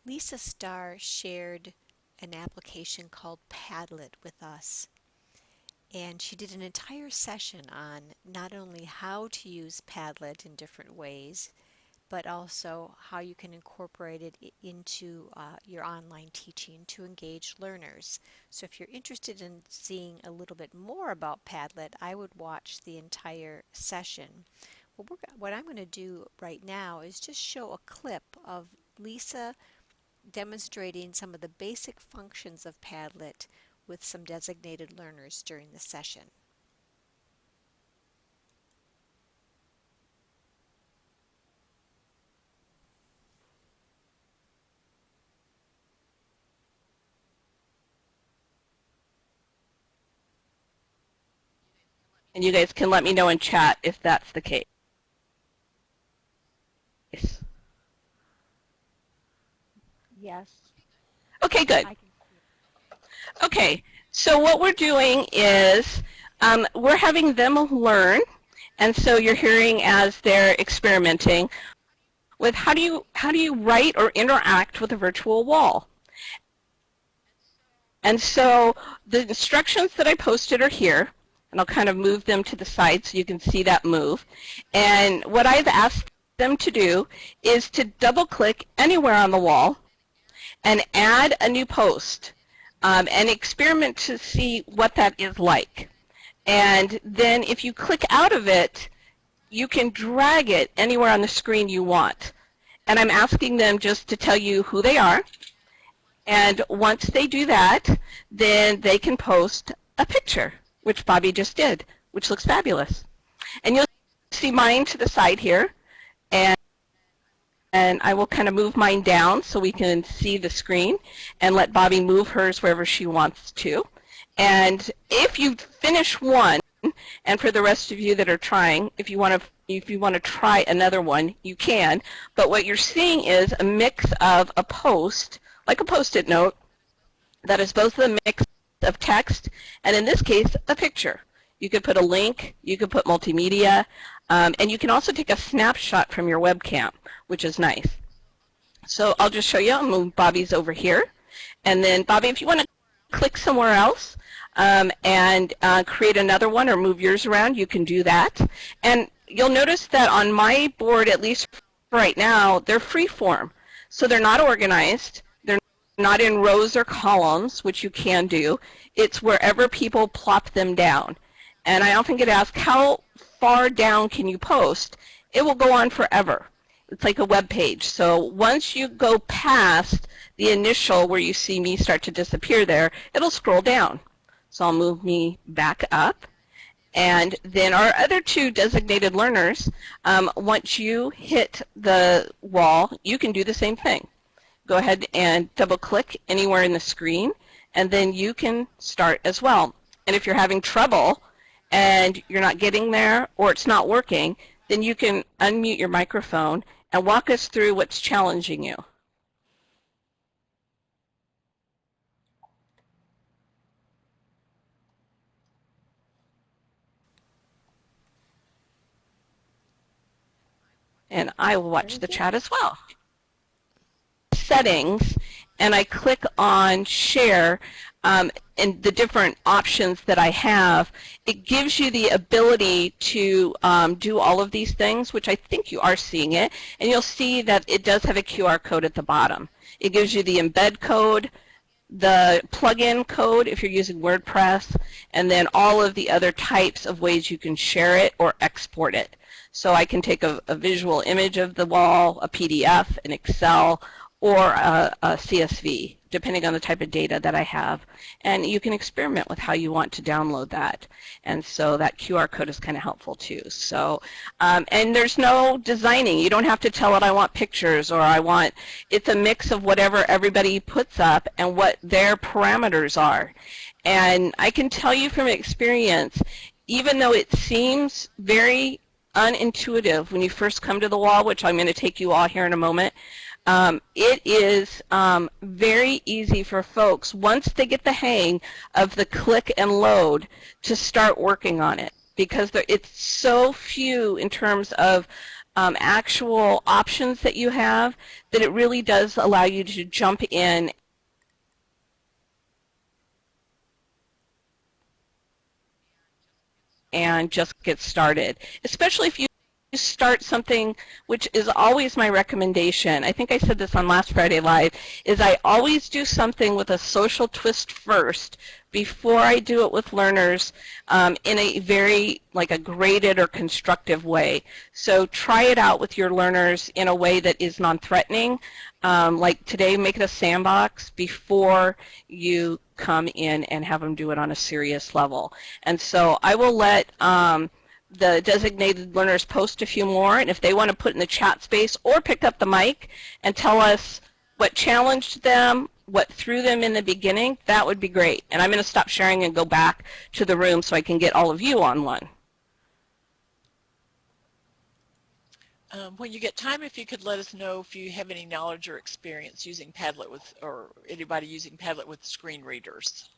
Lisa Starr shared an application called Padlet with us, and she did an entire session on not only how to use Padlet in different ways, but also how you can incorporate it into your online teaching to engage learners. So if you're interested in seeing a little bit more about Padlet, I would watch the entire session. What I'm going to do right now is just show a clip of Lisa demonstrating some of the basic functions of Padlet with some designated learners during the session. And you guys can let me know in chat if that's the case. Yes. Okay, good. Okay, so what we're doing is we're having them learn, and so you're hearing as they're experimenting with how do you write or interact with a virtual wall. And so the instructions that I posted are here, and I'll kind of move them to the side so you can see that move. And what I've asked them to do is to double-click anywhere on the wall and add a new post and experiment to see what that is like. And then if you click out of it, you can drag it anywhere on the screen you want. And I'm asking them just to tell you who they are. And once they do that, then they can post a picture, which Bobby just did, which looks fabulous. And you'll see mine to the side here. And I will kind of move mine down so we can see the screen and let Bobby move hers wherever she wants to. And if you finish one, and for the rest of you that are trying, if you want to try another one, you can. But what you're seeing is a mix of a post, like a Post-it note, that is both a mix of text and, in this case, a picture. You could put a link, you could put multimedia, and you can also take a snapshot from your webcam, which is nice. So I'll just show you. I'll move Bobby's over here. And then, Bobby, if you want to click somewhere else and create another one or move yours around, you can do that. And you'll notice that on my board, at least right now, they're free form. So they're not organized. They're not in rows or columns, which you can do. It's wherever people plop them down. And I often get asked, how far down can you post? It will go on forever. It's like a web page. So once you go past the initial where you see me start to disappear there, it'll scroll down. So I'll move me back up. And then our other two designated learners, once you hit the wall, you can do the same thing. Go ahead and double-click anywhere in the screen, and then you can start as well. And if you're having trouble and you're not getting there or it's not working, then you can unmute your microphone and walk us through what's challenging you. And I will watch the chat as well. Settings, and I click on Share, and the different options that I have, it gives you the ability to do all of these things, which I think you are seeing it, and you'll see that it does have a QR code at the bottom. It gives you the embed code, the plugin code if you're using WordPress, and then all of the other types of ways you can share it or export it. So I can take a visual image of the wall, a PDF, an Excel, or a CSV, depending on the type of data that I have. And you can experiment with how you want to download that. And so that QR code is kind of helpful too. So, and there's no designing. You don't have to tell it I want pictures or I want, it's a mix of whatever everybody puts up and what their parameters are. And I can tell you from experience, even though it seems very unintuitive when you first come to the wall, which I'm going to take you all here in a moment, it is very easy for folks, once they get the hang of the click and load, to start working on it, because it's so few in terms of actual options that you have, that it really does allow you to jump in and just get started, especially if you start something, which is always my recommendation. I think I said this on last Friday Live, is I always do something with a social twist first before I do it with learners in a very, like a graded or constructive way. So try it out with your learners in a way that is non-threatening. Like today, make it a sandbox before you come in and have them do it on a serious level. And so I will let the designated learners post a few more, and if they want to put in the chat space or pick up the mic and tell us what challenged them, what threw them in the beginning, that would be great. And I'm going to stop sharing and go back to the room so I can get all of you on one. When you get time, if you could let us know if you have any knowledge or experience using Padlet with, or anybody using Padlet with screen readers.